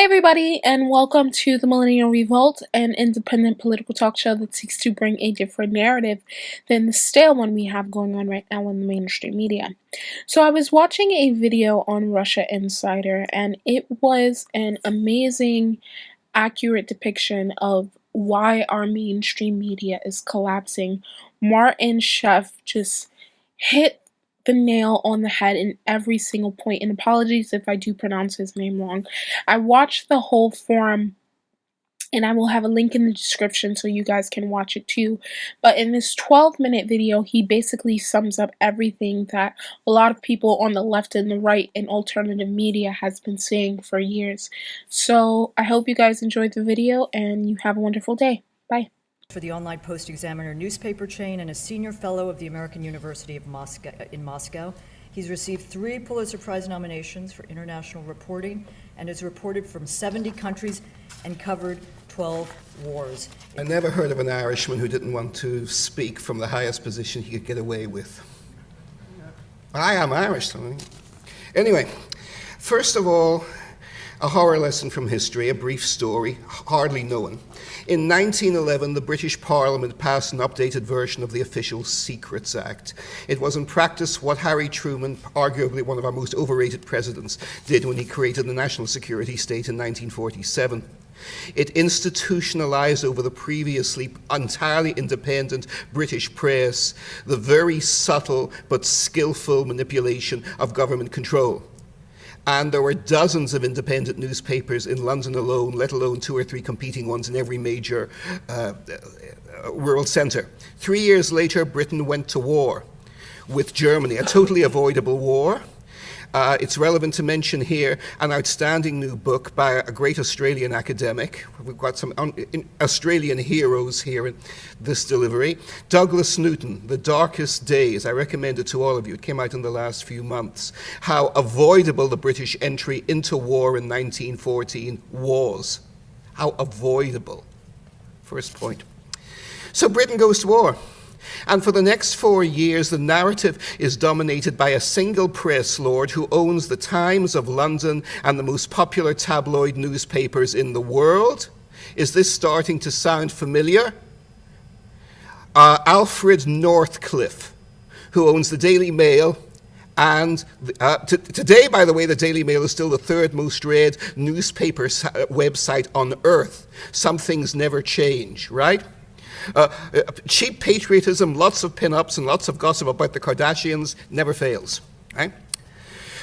Hey everybody, and welcome to the Millennial Revolt, an independent political talk show that seeks to bring a different narrative than the stale one we have going on right now in the mainstream media. So I was watching a video on Russia Insider, and it was an amazing, accurate depiction of why our mainstream media is collapsing. Martin Chef just hit the nail on the head in every single point, and apologies if I do pronounce his name wrong. I watched the whole forum, and I will have a link in the description so you guys can watch it too. But in this 12-minute video, he basically sums up everything that a lot of people on the left and the right and alternative media has been saying for years. So I hope you guys enjoyed the video, and you have a wonderful day. Bye. For the Online Post-Examiner newspaper chain and a senior fellow of the American University of Moscow. He's received 3 Pulitzer Prize nominations for international reporting and has reported from 70 countries and covered 12 wars. I never heard of an Irishman who didn't want to speak from the highest position he could get away with. I am Irish, so anyway, first of all, a horror lesson from history, a brief story, hardly known. In 1911, the British Parliament passed an updated version of the Official Secrets Act. It was in practice what Harry Truman, arguably one of our most overrated presidents, did when he created the national security state in 1947. It institutionalized over the previously entirely independent British press the very subtle but skillful manipulation of government control. And there were dozens of independent newspapers in London alone, let alone 2 or 3 competing ones in every major rural centre. 3 years later, Britain went to war with Germany, a totally avoidable war. It's relevant to mention here an outstanding new book by a great Australian academic. We've got some Australian heroes here in this delivery. Douglas Newton, The Darkest Days. I recommend it to all of you. It came out in the last few months. How avoidable the British entry into war in 1914 was. How avoidable. First point. So Britain goes to war. And for the next 4 years, the narrative is dominated by a single press lord who owns the Times of London and the most popular tabloid newspapers in the world. Is this starting to sound familiar? Alfred Northcliffe, who owns the Daily Mail. And today, by the way, the Daily Mail is still the 3rd most read newspaper website on earth. Some things never change, right? Cheap patriotism, lots of pin-ups and lots of gossip about the Kardashians never fails. Right?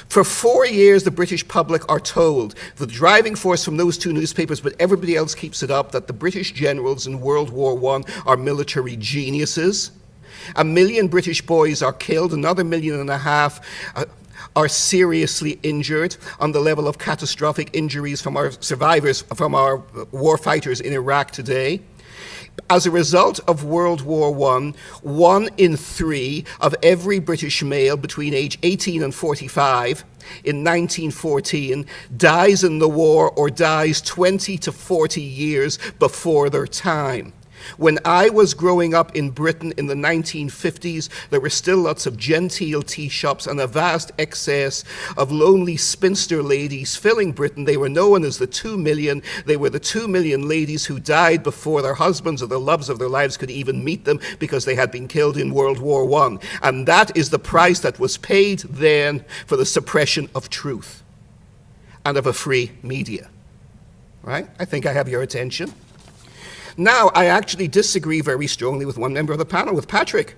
For 4 years, the British public are told, the driving force from those 2 newspapers, but everybody else keeps it up, that the British generals in World War I are military geniuses. 1 million British boys are killed, another 1.5 million are seriously injured on the level of catastrophic injuries from our survivors, from our war fighters in Iraq today. As a result of World War I, 1 in 3 of every British male between age 18 and 45 in 1914 dies in the war or dies 20 to 40 years before their time. When I was growing up in Britain in the 1950s, there were still lots of genteel tea shops and a vast excess of lonely spinster ladies filling Britain. They were known as the 2 million. They were the 2 million ladies who died before their husbands or the loves of their lives could even meet them because they had been killed in World War I. And that is the price that was paid then for the suppression of truth and of a free media. Right? I think I have your attention. Now, I actually disagree very strongly with one member of the panel, with Patrick.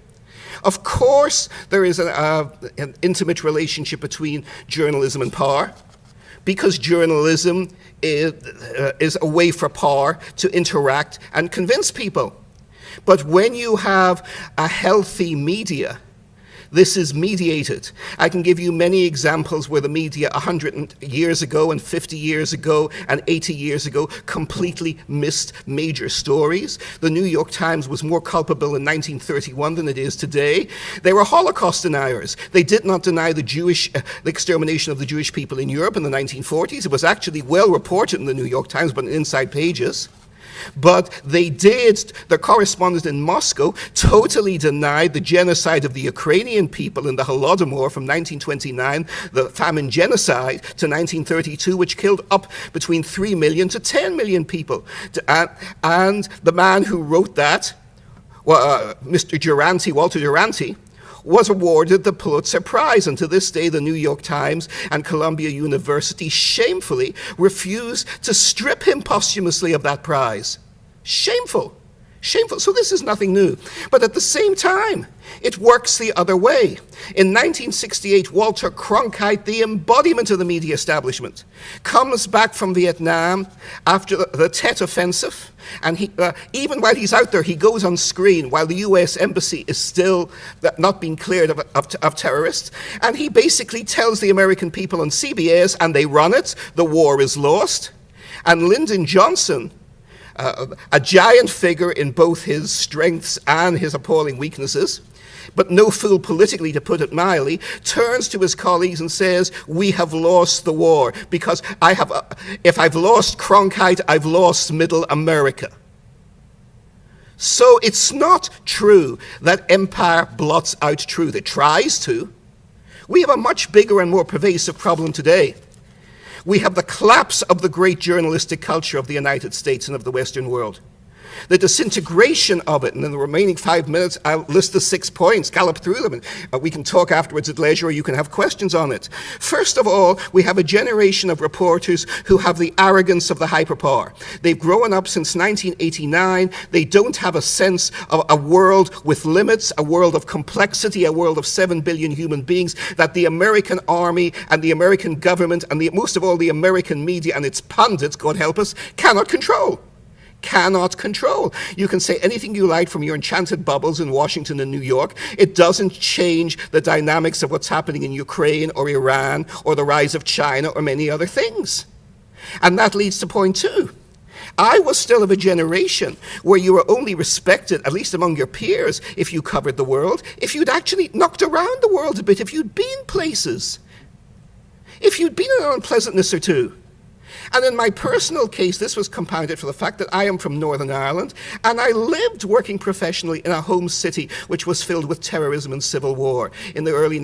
Of course, there is an intimate relationship between journalism and power, because journalism is a way for power to interact and convince people. But when you have a healthy media, this is mediated. I can give you many examples where the media 100 years ago and 50 years ago and 80 years ago completely missed major stories. The New York Times was more culpable in 1931 than it is today. They were Holocaust deniers. They did not deny the extermination of the Jewish people in Europe in the 1940s. It was actually well reported in the New York Times, but in inside pages. But they did, the correspondent in Moscow totally denied the genocide of the Ukrainian people in the Holodomor from 1929, the famine genocide, to 1932, which killed up between 3 million to 10 million people. And the man who wrote that, Mr. Duranty, Walter Duranty, was awarded the Pulitzer Prize, and to this day the New York Times and Columbia University shamefully refuse to strip him posthumously of that prize. Shameful. Shameful. So this is nothing new. But at the same time, it works the other way. In 1968, Walter Cronkite, the embodiment of the media establishment, comes back from Vietnam after the Tet Offensive, and even while he's out there, he goes on screen while the US Embassy is still not being cleared of terrorists, and he basically tells the American people on CBS, and they run it, the war is lost. And Lyndon Johnson, a giant figure in both his strengths and his appalling weaknesses, but no fool politically, to put it mildly, turns to his colleagues and says, we have lost the war, because if I've lost Cronkite, I've lost Middle America. So it's not true that empire blots out truth. It tries to. We have a much bigger and more pervasive problem today. We have the collapse of the great journalistic culture of the United States and of the Western world. The disintegration of it, and in the remaining 5 minutes, I'll list the 6 points, gallop through them, and we can talk afterwards at leisure, or you can have questions on it. First of all, we have a generation of reporters who have the arrogance of the hyperpower. They've grown up since 1989. They don't have a sense of a world with limits, a world of complexity, a world of 7 billion human beings that the American army and the American government and most of all the American media and its pundits, God help us, cannot control. Cannot control. You can say anything you like from your enchanted bubbles in Washington and New York. It doesn't change the dynamics of what's happening in Ukraine or Iran or the rise of China or many other things. And that leads to point 2. I was still of a generation where you were only respected, at least among your peers, if you covered the world, if you'd actually knocked around the world a bit, if you'd been places, if you'd been in an unpleasantness or two. And in my personal case, this was compounded for the fact that I am from Northern Ireland, and I lived working professionally in a home city which was filled with terrorism and civil war in the late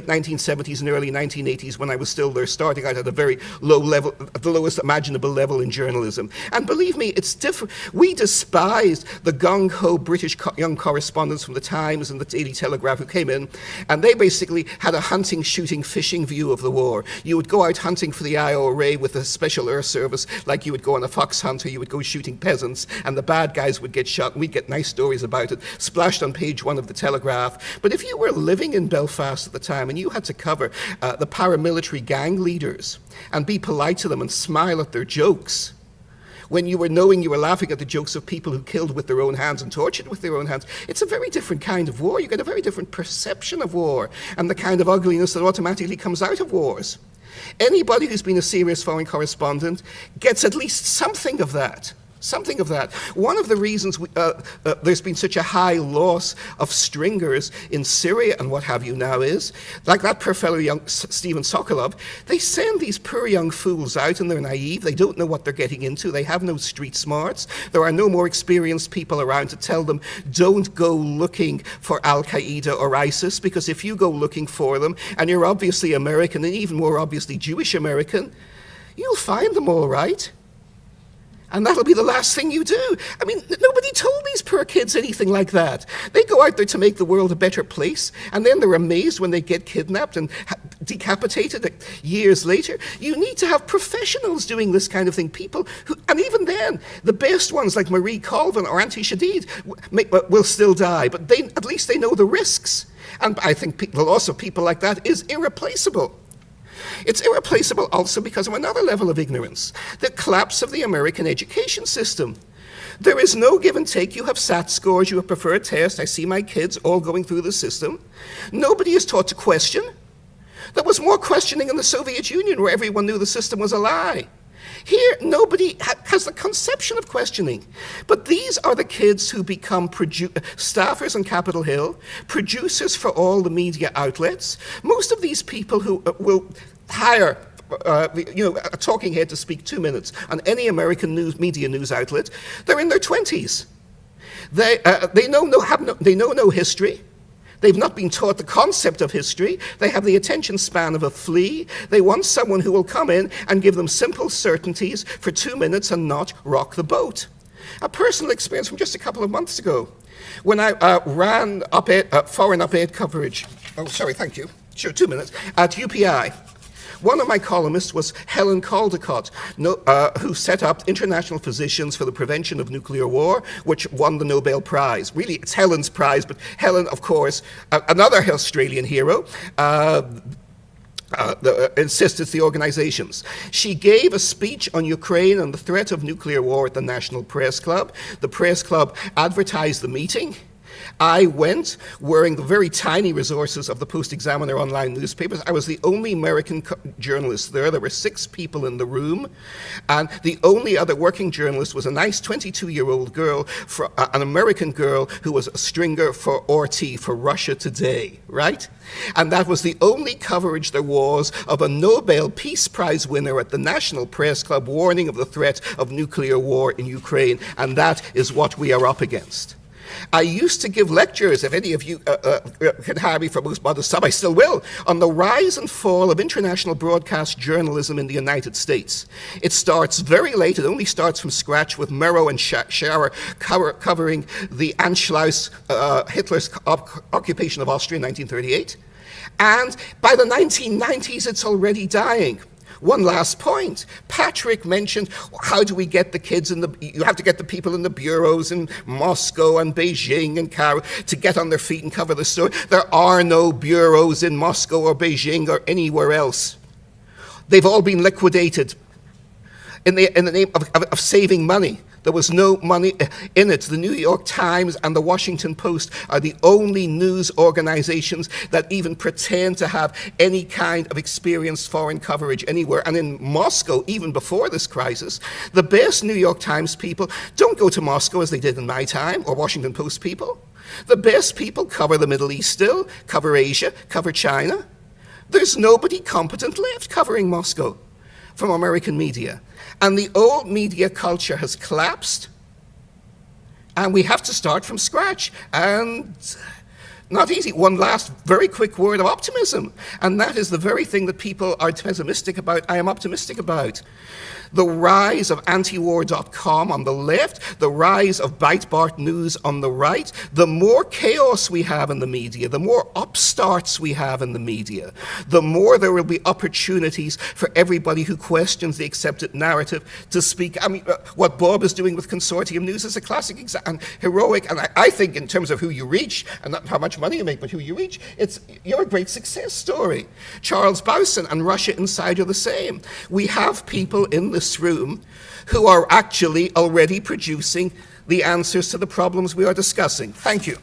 1970s and early 1980s, when I was still there, starting out at a very low level, at the lowest imaginable level in journalism. And believe me, it's different. We despised the gung-ho British young correspondents from the Times and the Daily Telegraph who came in, and they basically had a hunting, shooting, fishing view of the war. You would go out hunting for the IRA with a special air service, like you would go on a fox hunt, or you would go shooting peasants, and the bad guys would get shot, and we'd get nice stories about it, splashed on page 1 of the Telegraph. But if you were living in Belfast at the time, and you had to cover the paramilitary gang leaders, and be polite to them and smile at their jokes, when you were knowing you were laughing at the jokes of people who killed with their own hands and tortured with their own hands, it's a very different kind of war. You get a very different perception of war, and the kind of ugliness that automatically comes out of wars. Anybody who's been a serious foreign correspondent gets at least something of that. Something of that. One of the reasons there's been such a high loss of stringers in Syria and what have you now is, like that poor fellow young Stephen Sokolov, they send these poor young fools out and they're naive, they don't know what they're getting into, they have no street smarts, there are no more experienced people around to tell them, don't go looking for Al-Qaeda or ISIS, because if you go looking for them, and you're obviously American and even more obviously Jewish American, you'll find them all right. And that'll be the last thing you do. I mean, nobody told these poor kids anything like that. They go out there to make the world a better place, and then they're amazed when they get kidnapped and decapitated years later. You need to have professionals doing this kind of thing, people who, and even then, the best ones like Marie Colvin or Auntie Shadid will still die, but at least they know the risks. And I think the loss of people like that is irreplaceable. It's irreplaceable also because of another level of ignorance, the collapse of the American education system. There is no give and take. You have SAT scores, you have preferred tests. I see my kids all going through the system. Nobody is taught to question. There was more questioning in the Soviet Union, where everyone knew the system was a lie. Here, nobody has the conception of questioning. But these are the kids who become staffers on Capitol Hill, producers for all the media outlets. Most of these people who will hire a talking head to speak 2 minutes on any American media news outlet, they're in their 20s. They know no history. They've not been taught the concept of history. They have the attention span of a flea. They want someone who will come in and give them simple certainties for 2 minutes and not rock the boat. A personal experience from just a couple of months ago, when I ran foreign op-ed coverage, 2 minutes, at UPI. One of my columnists was Helen Caldecott, who set up International Physicians for the Prevention of Nuclear War, which won the Nobel Prize. Really, it's Helen's prize, but Helen, of course, another Australian hero, insists it's the organizations. She gave a speech on Ukraine and the threat of nuclear war at the National Press Club. The Press Club advertised the meeting. I went wearing the very tiny resources of the Post-Examiner online newspapers. I was the only American journalist there. There were 6 people in the room. And the only other working journalist was a nice 22-year-old girl, an American girl who was a stringer for RT, for Russia Today, right? And that was the only coverage there was of a Nobel Peace Prize winner at the National Press Club warning of the threat of nuclear war in Ukraine. And that is what we are up against. I used to give lectures, if any of you can hire me for most modest sum, I still will, on the rise and fall of international broadcast journalism in the United States. It starts very late. It only starts from scratch with Merrow and Schauer covering the Anschluss, Hitler's occupation of Austria in 1938. And by the 1990s, it's already dying. One last point. Patrick mentioned, how do we get the kids you have to get the people in the bureaus in Moscow and Beijing and Cairo to get on their feet and cover the story. There are no bureaus in Moscow or Beijing or anywhere else. They've all been liquidated in the name of saving money. There was no money in it. The New York Times and the Washington Post are the only news organizations that even pretend to have any kind of experienced foreign coverage anywhere. And in Moscow, even before this crisis, the best New York Times people don't go to Moscow as they did in my time, or Washington Post people. The best people cover the Middle East still, cover Asia, cover China. There's nobody competent left covering Moscow from American media. And the old media culture has collapsed, and we have to start from scratch. And not easy. One last very quick word of optimism, and that is the very thing that people are pessimistic about, I am optimistic about. The rise of antiwar.com on the left, the rise of Breitbart News on the right. The more chaos we have in the media, the more upstarts we have in the media, the more there will be opportunities for everybody who questions the accepted narrative to speak. I mean, what Bob is doing with Consortium News is a classic example, and heroic, and I think in terms of who you reach, and not how much money you make, but who you reach, you're a great success story. Charles Bowson and Russia Insider the same. We have people in this room who are actually already producing the answers to the problems we are discussing. Thank you.